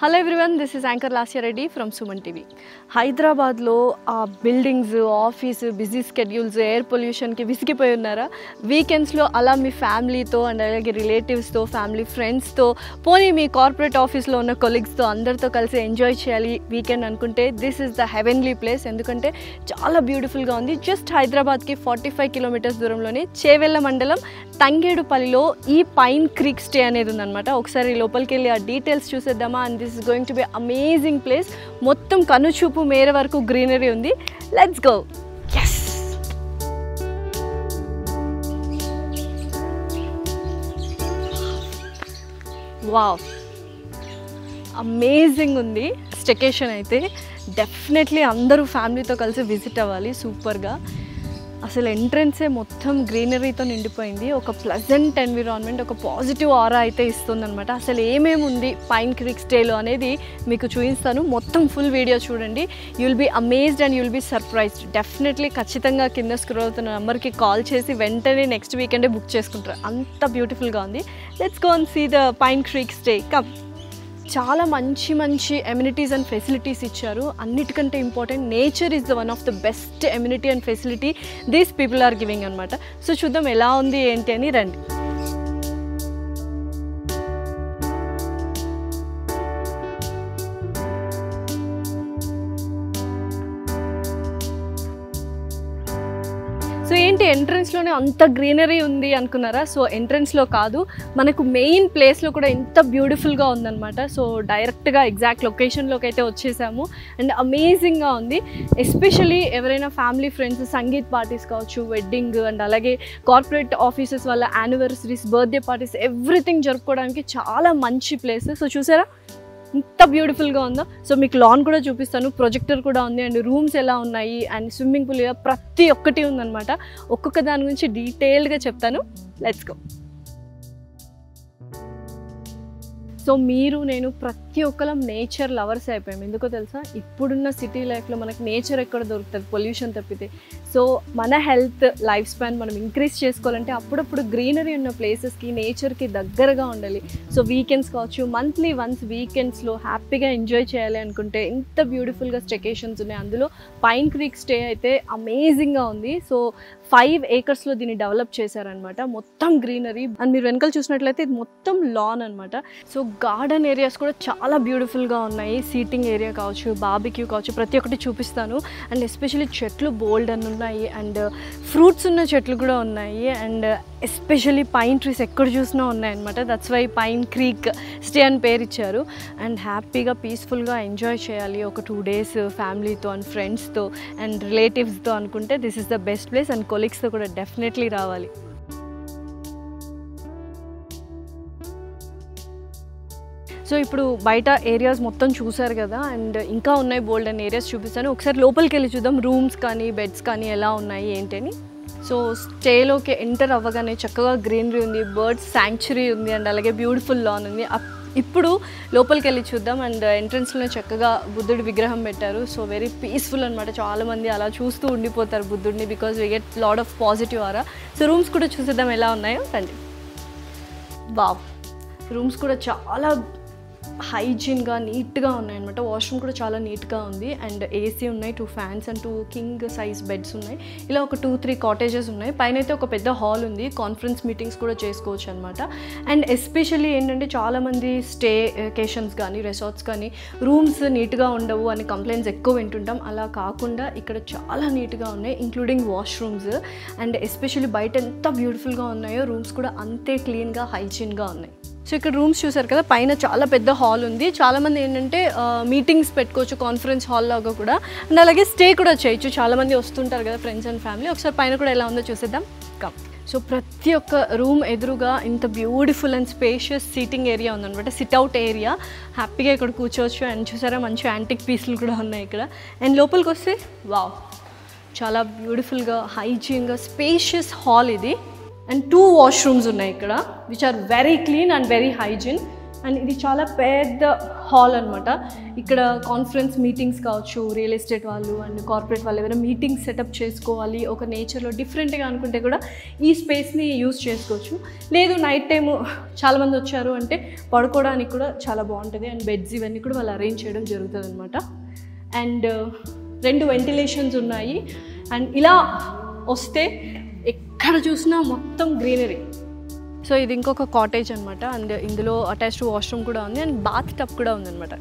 Hello everyone, this is Anchor Lasya Reddy from Suman TV. Hyderabad lo buildings, office, busy schedules, air pollution ki visigipoyi unnara. Weekends lo ala mi family tho and alage relatives tho, family friends tho, poni mi corporate office lo unna colleagues tho andartho kalisi enjoy cheyali weekend anukunte this is the heavenly place. Endukante chaala beautiful ga undi. Just Hyderabad ki 45 kilometers దూరంలోనే చేవెళ్ళ మండలం తంగేడుపల్లిలో ఈ pine Creek stay అనేది ఉందన్నమాట. ఒకసారి లోపలికి వెళ్ళి ఆ details చూసేద్దామా. And this is going to be amazing place. మొత్తం కనుచూపు మేర వరకు గ్రీనరీ ఉంది. Let's go. yes wow, amazing ఉంది. స్టేకేషన్ అయితే డెఫినెట్లీ అందరూ ఫ్యామిలీతో కలిసి విజిట్ అవ్వాలి. సూపర్గా అసలు ఎంట్రన్సే మొత్తం గ్రీనరీతో నిండిపోయింది. ఒక ప్లెజెంట్ ఎన్విరాన్మెంట్, ఒక పాజిటివ్ ఆరా అయితే ఇస్తుందన్నమాట. అసలు ఏమేమి ఉంది పైన్ క్రీక్ స్టేలో అనేది మీకు చూపిస్తాను. మొత్తం ఫుల్ వీడియో చూడండి. You will be amazed and you will be surprised. Definitely ఖచ్చితంగా కింద స్క్రోల్ అవుతున్న నెంబర్కి కాల్ చేసి వెంటనే నెక్స్ట్ వీకెండే బుక్ చేసుకుంటారు. అంత బ్యూటిఫుల్గా ఉంది. Let's go and see the Pine Creek stay. Come. చాలా మంచి ఎమ్యూనిటీస్ అండ్ ఫెసిలిటీస్ ఇచ్చారు. అన్నిటికంటే important nature is the one of the best amenity and facility these people are giving అనమాట. సో చూద్దాం ఎలా ఉంది ఏంటి అని. రండి. సో ఏంటి ఎంట్రన్స్లోనే అంత గ్రీనరీ ఉంది అనుకున్నారా? సో ఎంట్రన్స్లో కాదు, మనకు మెయిన్ ప్లేస్లో కూడా ఎంత బ్యూటిఫుల్గా ఉందన్నమాట. సో డైరెక్ట్గా ఎగ్జాక్ట్ లొకేషన్లోకి అయితే వచ్చేసాము. అండ్ అమేజింగ్గా ఉంది. ఎస్పెషలీ ఎవరైనా ఫ్యామిలీ ఫ్రెండ్స్ సంగీత్ పార్టీస్ కావచ్చు, వెడ్డింగ్ అండ్ అలాగే కార్పొరేట్ ఆఫీసెస్ వల్ల యానివర్సరీస్, బర్త్డే పార్టీస్ ఎవ్రీథింగ్ జరుపుకోవడానికి చాలా మంచి ప్లేస్. సో చూసారా ఎంత బ్యూటిఫుల్గా ఉందో. సో మీకు లాన్ కూడా చూపిస్తాను, ప్రొజెక్టర్ కూడా ఉంది, అండ్ రూమ్స్ ఎలా ఉన్నాయి, అండ్ స్విమ్మింగ్ పూల్ ప్రతి ఒక్కటి ఉందన్నమాట. ఒక్కొక్క దాని గురించి డీటెయిల్డ్గా చెప్తాను. Let's go. సో మీరు నేను ప్రతి ఒక్కరం నేచర్ లవర్స్ అయిపోయాం. ఎందుకో తెలుసా, ఇప్పుడున్న సిటీ లైఫ్లో మనకి నేచర్ ఎక్కడ దొరుకుతుంది పొల్యూషన్ తప్పితే. సో మన హెల్త్ లైఫ్ స్పాన్ మనం ఇంక్రీజ్ చేసుకోవాలంటే అప్పుడప్పుడు గ్రీనరీ ఉన్న ప్లేసెస్కి, నేచర్కి దగ్గరగా ఉండాలి. సో వీకెండ్స్ కావచ్చు, మంత్లీ వన్స్ వీకెండ్స్లో హ్యాపీగా ఎంజాయ్ చేయాలి అనుకుంటే ఎంత బ్యూటిఫుల్గా స్టేకేషన్స్ ఉన్నాయి. అందులో పైన్ క్రీక్ స్టే అయితే అమేజింగ్గా ఉంది. సో 5 acres దీన్ని డెవలప్ చేశారనమాట. మొత్తం గ్రీనరీ. అండ్ మీరు వెనకాల చూసినట్లయితే ఇది మొత్తం లాన్ అనమాట. సో గార్డెన్ ఏరియాస్ కూడా చాలా బ్యూటిఫుల్గా ఉన్నాయి. సీటింగ్ ఏరియా కావచ్చు, బార్బిక్యూ కావచ్చు, ప్రతి ఒక్కటి చూపిస్తాను. అండ్ ఎస్పెషల్లీ చెట్లు బోల్డ్ అని ఉన్నాయి, అండ్ ఫ్రూట్స్ ఉన్న చెట్లు కూడా ఉన్నాయి, అండ్ ఎస్పెషల్లీ పైన్ ట్రీస్ ఎక్కడ చూసినా ఉన్నాయన్నమాట. That's why Pine Creek stay అని పేరు ఇచ్చారు. అండ్ హ్యాపీగా పీస్ఫుల్గా ఎంజాయ్ చేయాలి ఒక 2 days ఫ్యామిలీతో అండ్ ఫ్రెండ్స్తో అండ్ రిలేటివ్స్తో అనుకుంటే this is the best place. And కొలీగ్స్తో కూడా డెఫినెట్లీ రావాలి. సో ఇప్పుడు బయట ఏరియాస్ మొత్తం చూసారు కదా, అండ్ ఇంకా ఉన్నాయి బోల్డ్ అండ్ ఏరియాస్ చూపిస్తాను. ఒకసారి లోపలికి వెళ్ళి చూద్దాం రూమ్స్ కానీ బెడ్స్ కానీ ఎలా ఉన్నాయి ఏంటని. సో స్టేలోకి ఎంటర్ అవ్వగానే చక్కగా గ్రీనరీ ఉంది, బర్డ్స్ శాంక్చురీ ఉంది, అండ్ అలాగే బ్యూటిఫుల్ లాన్ ఉంది. ఇప్పుడు లోపలికి వెళ్ళి చూద్దాం. అండ్ ఎంట్రన్స్లో చక్కగా బుద్ధుడి విగ్రహం పెట్టారు. సో వెరీ పీస్ఫుల్ అనమాట. చాలామంది అలా చూస్తూ ఉండిపోతారు బుద్ధుడిని, because we get lot of positive aura. So rooms కూడా చూసేద్దాం ఎలా ఉన్నాయో రండి. వావ్, రూమ్స్ కూడా చాలా హైజీన్గా నీట్గా ఉన్నాయన్నమాట. వాష్రూమ్ కూడా చాలా నీట్గా ఉంది, అండ్ ఏసీ ఉన్నాయి, 2 fans and 2 king size beds ఉన్నాయి. ఇలా ఒక 2-3 కాటేజెస్ ఉన్నాయి. పైన అయితే ఒక పెద్ద హాల్ ఉంది, కాన్ఫరెన్స్ మీటింగ్స్ కూడా చేసుకోవచ్చు అనమాట. అండ్ ఎస్పెషల్లీ ఏంటంటే చాలామంది స్టేకేషన్స్ కానీ రిసార్ట్స్ కానీ రూమ్స్ నీట్గా ఉండవు అని కంప్లైంట్స్ ఎక్కువ వింటుంటాం. అలా కాకుండా ఇక్కడ చాలా నీట్గా ఉన్నాయి, ఇంక్లూడింగ్ వాష్రూమ్స్. అండ్ ఎస్పెషల్లీ బయట ఎంత బ్యూటిఫుల్గా ఉన్నాయో రూమ్స్ కూడా అంతే క్లీన్గా హైజీన్గా ఉన్నాయి. సో ఇక్కడ రూమ్స్ చూసారు కదా, పైన చాలా పెద్ద హాల్ ఉంది. చాలామంది ఏంటంటే మీటింగ్స్ పెట్టుకోవచ్చు కాన్ఫరెన్స్ హాల్ లాగా కూడా, అండ్ అలాగే స్టే కూడా చేయొచ్చు. చాలామంది వస్తుంటారు కదా ఫ్రెండ్స్ అండ్ ఫ్యామిలీ. ఒకసారి పైన కూడా ఎలా ఉందో చూసేద్దాం. కమ్. సో ప్రతి ఒక్క రూమ్ ఎదురుగా ఇంత beautiful and spacious seating area ఉందన్నమాట, సిట్అవుట్ ఏరియా. హ్యాపీగా ఇక్కడ కూర్చోవచ్చు. అండ్ చూసారా మంచి యాంటిక్ పీస్లు కూడా ఉన్నాయి ఇక్కడ. అండ్ లోపలికి వస్తే వావ్, చాలా బ్యూటిఫుల్గా హైజీన్గా స్పేషియస్ హాల్ ఇది. అండ్ 2 washrooms ఉన్నాయి ఇక్కడ, which are very clean and very hygiene. And ఇది చాలా పెద్ద హాల్ అనమాట. ఇక్కడ కాన్ఫరెన్స్ మీటింగ్స్ కావచ్చు, రియల్ ఎస్టేట్ వాళ్ళు అండ్ కార్పొరేట్ వాళ్ళు ఏమైనా మీటింగ్స్ సెటప్ చేసుకోవాలి ఒక నేచర్లో డిఫరెంట్గా అనుకుంటే కూడా ఈ స్పేస్ని యూజ్ చేసుకోవచ్చు. లేదు నైట్ టైము చాలామంది వచ్చారు అంటే పడుకోవడానికి కూడా చాలా బాగుంటుంది అండ్ బెడ్స్ ఇవన్నీ కూడా వాళ్ళు అరేంజ్ చేయడం జరుగుతుంది అనమాట. అండ్ 2 వెంటిలేషన్స్ ఉన్నాయి. అండ్ ఇలా వస్తే ఎక్కడ చూసినా మొత్తం గ్రీనరీ. సో ఇది ఇంకొక కాటేజ్ అనమాట. అండ్ ఇందులో అటాచ్డ్ వాష్రూమ్ కూడా ఉంది అండ్ బాత్ టబ్ కూడా ఉందన్నమాట.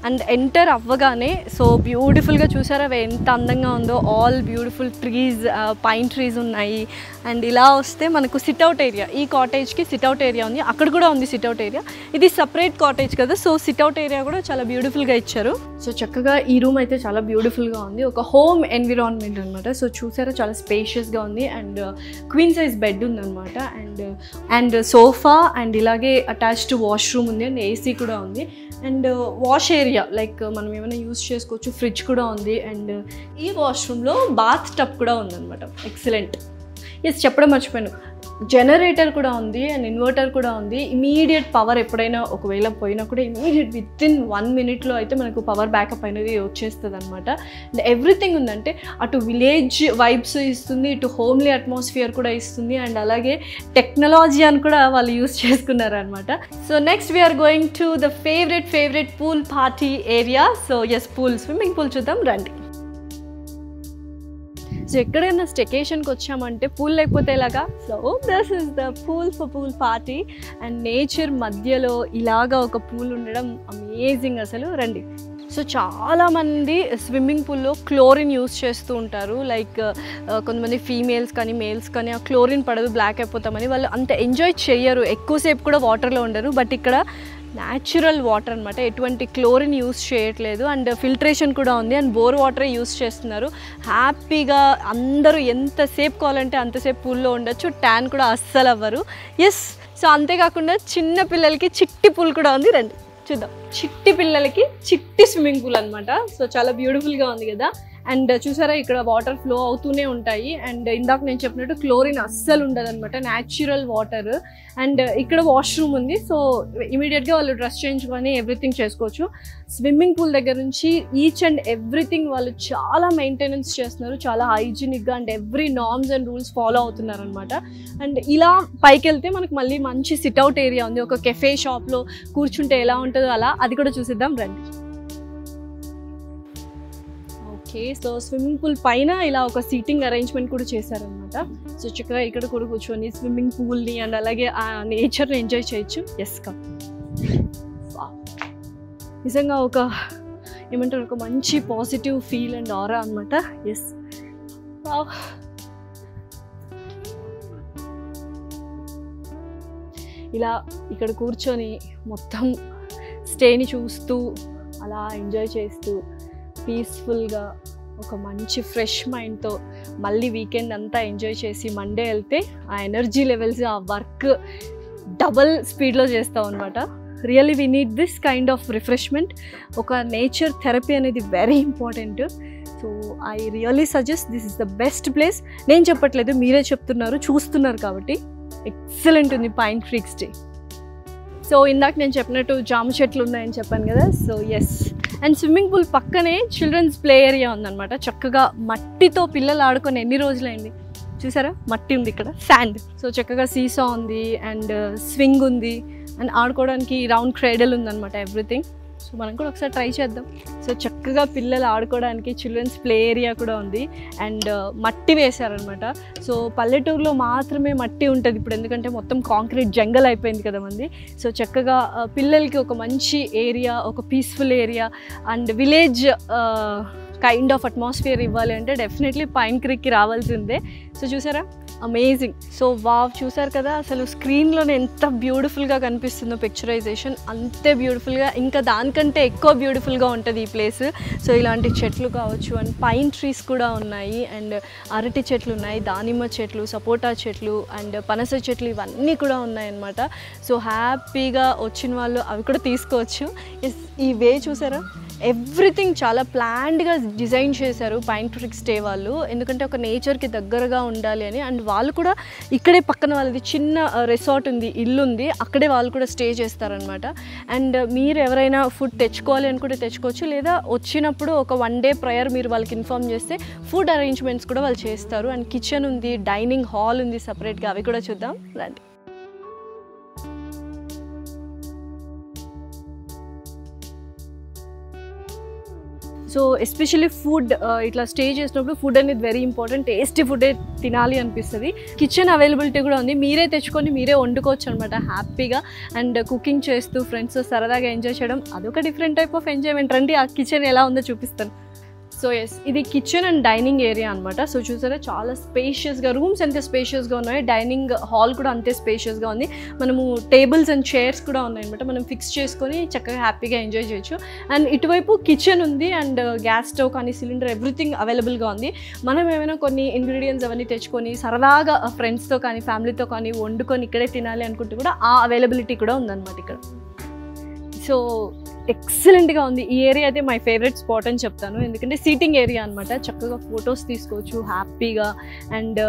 అండ్ ఎంటర్ అవ్వగానే సో బ్యూటిఫుల్గా చూసారా ఎంత అందంగా ఉందో. All beautiful trees, pine trees ఉన్నాయి. అండ్ ఇలా వస్తే మనకు సిట్అవుట్ ఏరియా, ఈ కాటేజ్కి సిట్అవుట్ ఏరియా ఉంది, అక్కడ కూడా ఉంది సిట్అవుట్ ఏరియా. ఇది సపరేట్ కాటేజ్ కదా, సో సిట్అవుట్ ఏరియా కూడా చాలా బ్యూటిఫుల్గా ఇచ్చారు. సో చక్కగా ఈ రూమ్ అయితే చాలా బ్యూటిఫుల్గా ఉంది, ఒక హోమ్ ఎన్విరాన్మెంట్ అనమాట. సో చూసారా చాలా స్పేషియస్గా ఉంది అండ్ క్వీన్ సైజ్ బెడ్ ఉందన్నమాట. అండ్ సోఫా అండ్ ఇలాగే అటాచ్డ్ వాష్రూమ్ ఉంది అండ్ ఏసీ కూడా ఉంది. అండ్ వాష్ ఏరియా లైక్ మనం ఏమైనా యూజ్ చేసుకోవచ్చు, ఫ్రిడ్జ్ కూడా ఉంది. అండ్ ఈ వాష్రూమ్లో బాత్ టబ్ కూడా ఉందన్నమాట. ఎక్సలెంట్. ఎస్, చెప్పడం మర్చిపోయాను, జనరేటర్ కూడా ఉంది అండ్ ఇన్వర్టర్ కూడా ఉంది. ఇమీడియట్ పవర్ ఎప్పుడైనా ఒకవేళ పోయినా కూడా ఇమీడియట్ వితిన్ 1 minute అయితే మనకు పవర్ బ్యాకప్ అనేది వచ్చేస్తుంది అనమాట. అండ్ ఎవ్రీథింగ్ ఉందంటే అటు విలేజ్ వైబ్స్ ఇస్తుంది, ఇటు హోమ్లీ అట్మాస్ఫియర్ కూడా ఇస్తుంది అండ్ అలాగే టెక్నాలజీ అని కూడా వాళ్ళు యూజ్ చేసుకున్నారు అనమాట. So next we're going to the favourite pool party area. So yes, swimming pool చూద్దాం రండి. సో ఎక్కడైనా స్టెకేషన్కి వచ్చామంటే పూల్ లేకపోతే ఎలాగా. So this is the pool for pool party. And nature మధ్యలో ఇలాగా ఒక పూల్ ఉండడం అమేజింగ్ అసలు. రండి. సో చాలామంది స్విమ్మింగ్ పూల్లో క్లోరిన్ యూస్ చేస్తూ ఉంటారు. లైక్ కొంతమంది ఫీమేల్స్ కానీ మేల్స్ కానీ ఆ క్లోరిన్ పడదు, బ్లాక్ అయిపోతామని వాళ్ళు అంత ఎంజాయ్ చేయరు, ఎక్కువసేపు కూడా వాటర్లో ఉండరు. బట్ ఇక్కడ న్యాచురల్ వాటర్ అనమాట, ఎటువంటి క్లోరిన్ యూస్ చేయట్లేదు అండ్ ఫిల్ట్రేషన్ కూడా ఉంది అండ్ బోర్ వాటరే యూస్ చేస్తున్నారు. హ్యాపీగా అందరూ ఎంతసేపు కావాలంటే అంతసేపు పూల్లో ఉండొచ్చు, ట్యాన్ కూడా అస్సలు అవ్వరు. ఎస్, సో అంతేకాకుండా చిన్న పిల్లలకి చిట్టి పూల్ కూడా ఉంది. రండి చూద్దాం. చిట్టి పిల్లలకి చిట్టి స్విమ్మింగ్ పూల్ అనమాట. సో చాలా బ్యూటిఫుల్గా ఉంది కదా. అండ్ చూసారా ఇక్కడ వాటర్ ఫ్లో అవుతూనే ఉంటాయి అండ్ ఇందాక నేను చెప్పినట్టు క్లోరిన్ అస్సలు ఉండదు అనమాట, న్యాచురల్ వాటర్. అండ్ ఇక్కడ వాష్రూమ్ ఉంది, సో ఇమీడియట్గా వాళ్ళు డ్రెస్ చేయించుకొని ఎవ్రీథింగ్ చేసుకోవచ్చు. స్విమ్మింగ్ పూల్ దగ్గర నుంచి ఈచ్ అండ్ ఎవ్రీథింగ్ వాళ్ళు చాలా మెయింటెనెన్స్ చేస్తున్నారు, చాలా హైజీనిక్గా and every norms and rules follow అవుతున్నారు అనమాట. అండ్ ఇలా పైకి వెళ్తే మనకు మళ్ళీ మంచి సిట్అవుట్ ఏరియా ఉంది, ఒక కెఫే షాప్లో కూర్చుంటే ఎలా ఉంటుందో అలా, అది కూడా చూసిద్దాం రండి. సో స్విమ్మింగ్ పూల్ పైన ఇలా ఒక సీటింగ్ అరేంజ్మెంట్ కూడా చేశారనమాట. సో చక్కగా ఇక్కడ కూడా కూర్చొని స్విమ్మింగ్ పూల్ని అండ్ అలాగే ఆ నేచర్ని ఎంజాయ్ చేయొచ్చు. Yes come. నిజంగా ఒక ఏమంటారు, ఒక మంచి పాజిటివ్ ఫీల్ అండ్ ఆరా అనమాట. ఎస్, ఇలా ఇక్కడ కూర్చొని మొత్తం స్టేని చూస్తూ అలా ఎంజాయ్ చేస్తూ పీస్ఫుల్గా ఒక మంచి ఫ్రెష్ మైండ్తో మళ్ళీ వీకెండ్ అంతా ఎంజాయ్ చేసి మండే వెళ్తే ఆ ఎనర్జీ లెవెల్స్, ఆ వర్క్ డబల్ స్పీడ్లో చేస్తాం అనమాట. Really we need this kind of refreshment. ఒక నేచర్ థెరపీ అనేది very important. So I really suggest this is the best place. నేను చెప్పట్లేదు, మీరే చెప్తున్నారు, చూస్తున్నారు కాబట్టి. ఎక్సలెంట్ ఉంది పైన్ క్రీక్ స్టే. సో ఇందాక నేను చెప్పినట్టు జామ చెట్లు ఉన్నాయని చెప్పాను కదా. So yes, and swimming pool పక్కనే చిల్డ్రన్స్ ప్లే ఏరియా ఉందన్నమాట. చక్కగా మట్టితో పిల్లలు ఆడుకొని ఎన్ని రోజులైంది చూసారా, మట్టి ఉంది ఇక్కడ, శాండ్. సో చక్కగా సీసా ఉంది అండ్ స్వింగ్ ఉంది అండ్ ఆడుకోవడానికి రౌండ్ క్రేడల్ ఉందన్నమాట, ఎవ్రీథింగ్. సో మనం కూడా ఒకసారి ట్రై చేద్దాం. సో చక్కగా పిల్లలు ఆడుకోవడానికి చిల్డ్రన్స్ ప్లే ఏరియా కూడా ఉంది అండ్ మట్టి వేశారనమాట. సో పల్లెటూరులో మాత్రమే మట్టి ఉంటుంది ఇప్పుడు, ఎందుకంటే మొత్తం కాంక్రీట్ జంగల్ అయిపోయింది కదా మంది. సో చక్కగా పిల్లలకి ఒక మంచి ఏరియా, ఒక peaceful area and village kind of atmosphere ఇవ్వాలి అంటే డెఫినెట్లీ పైన్ క్రీక్కి రావాల్సిందే. సో చూసారా, అమేజింగ్. సో వావ్, చూసారు కదా అసలు స్క్రీన్లోనే ఎంత బ్యూటిఫుల్గా కనిపిస్తుందో పిక్చరైజేషన్, అంతే బ్యూటిఫుల్గా, ఇంకా దానికంటే ఎక్కువ బ్యూటిఫుల్గా ఉంటుంది ఈ ప్లేస్. సో ఇలాంటి చెట్లు కావచ్చు అండ్ పైన్ ట్రీస్ కూడా ఉన్నాయి అండ్ అరటి చెట్లు ఉన్నాయి, దానిమ్మ చెట్లు, సపోటా చెట్లు అండ్ పనస చెట్లు, ఇవన్నీ కూడా ఉన్నాయన్నమాట. సో హ్యాపీగా వచ్చిన వాళ్ళు అవి కూడా తీసుకోవచ్చు. ఈ వే చూసారా, ఎవ్రీథింగ్ చాలా ప్లాన్డ్గా డిజైన్ చేశారు పైన్ క్రీక్ స్టే వాళ్ళు, ఎందుకంటే ఒక నేచర్కి దగ్గరగా ఉండాలి అని. అండ్ వాళ్ళు కూడా ఇక్కడే పక్కన వాళ్ళది చిన్న రిసార్ట్ ఉంది, ఇల్లు ఉంది, అక్కడే వాళ్ళు కూడా స్టే చేస్తారనమాట. అండ్ మీరు ఎవరైనా ఫుడ్ తెచ్చుకోవాలి అనుకుంటే తెచ్చుకోవచ్చు, లేదా వచ్చినప్పుడు ఒక 1 day ప్రయర్ మీరు వాళ్ళకి ఇన్ఫార్మ్ చేస్తే ఫుడ్ అరేంజ్మెంట్స్ కూడా వాళ్ళు చేస్తారు. అండ్ కిచెన్ ఉంది, డైనింగ్ హాల్ ఉంది సపరేట్గా, అవి కూడా చూద్దాం రండి. సో ఎస్పెషల్లీ ఫుడ్ ఇట్లా స్టే చేసినప్పుడు ఫుడ్ అనేది వెరీ ఇంపార్టెంట్. టేస్టీ ఫుడే తినాలి అనిపిస్తుంది. కిచెన్ అవైలబిలిటీ కూడా ఉంది, మీరే తెచ్చుకొని మీరే వండుకోవచ్చు అనమాట హ్యాపీగా. అండ్ కుకింగ్ చేస్తూ ఫ్రెండ్స్ సరదాగా ఎంజాయ్ చేయడం అదొక డిఫరెంట్ టైప్ ఆఫ్ ఎంజాయ్మెంట్. రండి ఆ కిచెన్ ఎలా ఉందో చూపిస్తాను. సో ఎస్, ఇది కిచెన్ అండ్ డైనింగ్ ఏరియా అనమాట. సో చూసారా చాలా స్పేషియస్గా, రూమ్స్ అంతే స్పేషియస్గా ఉన్నాయి, డైనింగ్ హాల్ కూడా అంతే స్పేషియస్గా ఉంది. మనము టేబుల్స్ అండ్ చైర్స్ కూడా ఉన్నాయి అనమాట, మనం ఫిక్స్ చేసుకొని చక్కగా హ్యాపీగా ఎంజాయ్ చేయొచ్చు. అండ్ ఇటువైపు కిచెన్ ఉంది అండ్ గ్యాస్ స్టవ్ కానీ సిలిండర్ ఎవ్రీథింగ్ అవైలబుల్గా ఉంది. మనం ఏమైనా కొన్ని ఇంగ్రీడియంట్స్ అవన్నీ తెచ్చుకొని సరదాగా ఫ్రెండ్స్తో కానీ ఫ్యామిలీతో కానీ వండుకొని ఇక్కడే తినాలి అనుకుంటే కూడా ఆ అవైలబిలిటీ కూడా ఉందన్నమాట ఇక్కడ. సో ఎక్సలెంట్గా ఉంది ఈ ఏరియా. అయితే మై ఫేవరెట్ స్పాట్ అని చెప్తాను, ఎందుకంటే సీటింగ్ ఏరియా అనమాట. చక్కగా ఫొటోస్ తీసుకోవచ్చు హ్యాపీగా. అండ్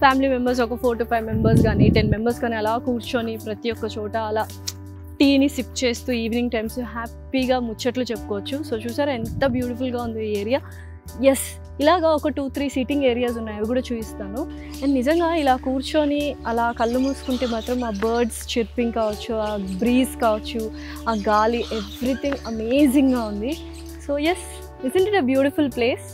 ఫ్యామిలీ మెంబర్స్ ఒక 4 to 5 members కానీ 10 members కానీ అలా కూర్చొని ప్రతి ఒక్క చోట అలా టీని సిప్ చేస్తూ ఈవినింగ్ టైమ్స్ హ్యాపీగా ముచ్చట్లు చెప్పుకోవచ్చు. సో చూసారా ఎంత బ్యూటిఫుల్గా ఉంది ఈ ఏరియా. ఎస్, ఇలాగా ఒక 2-3 సీటింగ్ ఏరియాస్ ఉన్నాయి, అవి కూడా చూపిస్తాను. అండ్ నిజంగా ఇలా కూర్చొని అలా కళ్ళు మూసుకుంటే మాత్రం ఆ బర్డ్స్ చిర్పింగ్ కావచ్చు, ఆ బ్రీజ్ కావచ్చు, ఆ గాలి, ఎవ్రీథింగ్ అమేజింగ్గా ఉంది. So yes, isn't it a beautiful place.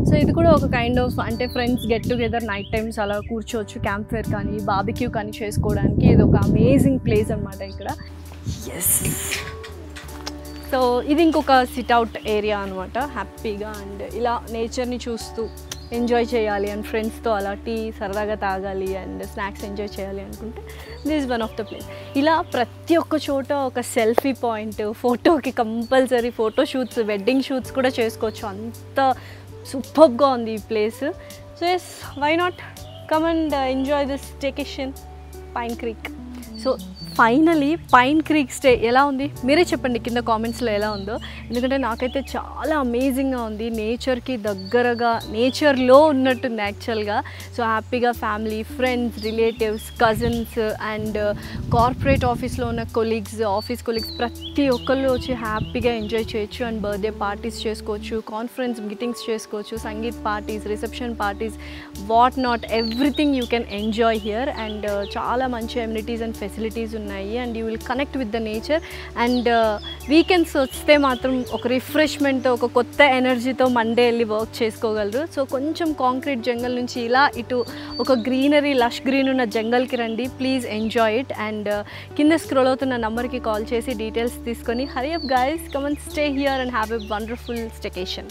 So ఇది కూడా ఒక కైండ్ ఆఫ్ అంటే friends get together night times అలా కూర్చోవచ్చు, క్యాంప్ ఫైర్ కానీ బార్బిక్యూ కానీ చేసుకోవడానికి ఇది ఒక అమేజింగ్ ప్లేస్ అనమాట ఇక్కడ. ఎస్, సో ఇది ఇంకొక సిట్అవుట్ ఏరియా అనమాట హ్యాపీగా. అండ్ ఇలా నేచర్ని చూస్తూ ఎంజాయ్ చేయాలి అండ్ ఫ్రెండ్స్తో అలా టీ సరదాగా తాగాలి అండ్ స్నాక్స్ ఎంజాయ్ చేయాలి అనుకుంటే this one of the place. ఇలా ప్రతి ఒక్క చోట ఒక సెల్ఫీ పాయింట్, ఫోటోకి compulsory photo shoots, wedding shoots కూడా చేసుకోవచ్చు. అంత సూపర్గా ఉంది ఈ ప్లేస్. So yes, why not come and enjoy this staycation Pine Creek. So finally Pine Creek stay ఎలా ఉంది మీరే చెప్పండి కింద కామెంట్స్లో ఎలా ఉందో, ఎందుకంటే నాకైతే చాలా అమేజింగ్గా ఉంది. నేచర్కి దగ్గరగా, నేచర్లో ఉన్నట్టుంది యాక్చువల్గా. సో హ్యాపీగా family, friends, relatives, cousins and corporate ఆఫీస్లో ఉన్న కొలీగ్స్, ఆఫీస్ కొలీగ్స్ ప్రతి ఒక్కళ్ళు వచ్చి హ్యాపీగా ఎంజాయ్ చేయొచ్చు. అండ్ బర్త్డే పార్టీస్ చేసుకోవచ్చు, కాన్ఫరెన్స్ మీటింగ్స్ చేసుకోవచ్చు, sangeet parties, reception parties, what not, everything you can enjoy here. And చాలా మంచి ఎమ్యూనిటీస్ అండ్ ఫెసిలిటీస్ ఉన్నాయి. And you will connect with the nature. And weekends వస్తే మాత్రం ఒక రిఫ్రెష్మెంట్తో, ఒక కొత్త ఎనర్జీతో మండే వెళ్ళి వర్క్ చేసుకోగలరు. సో కొంచెం కాంక్రీట్ జంగల్ నుంచి ఇలా ఇటు ఒక గ్రీనరీ, లష్ గ్రీన్ ఉన్న జంగల్కి రండి, ప్లీజ్ ఎంజాయ్ ఇట్. అండ్ కింద స్క్రోల్ అవుతున్న నెంబర్కి కాల్ చేసి డీటెయిల్స్ తీసుకొని hurry up guys, come and stay here and have a wonderful staycation.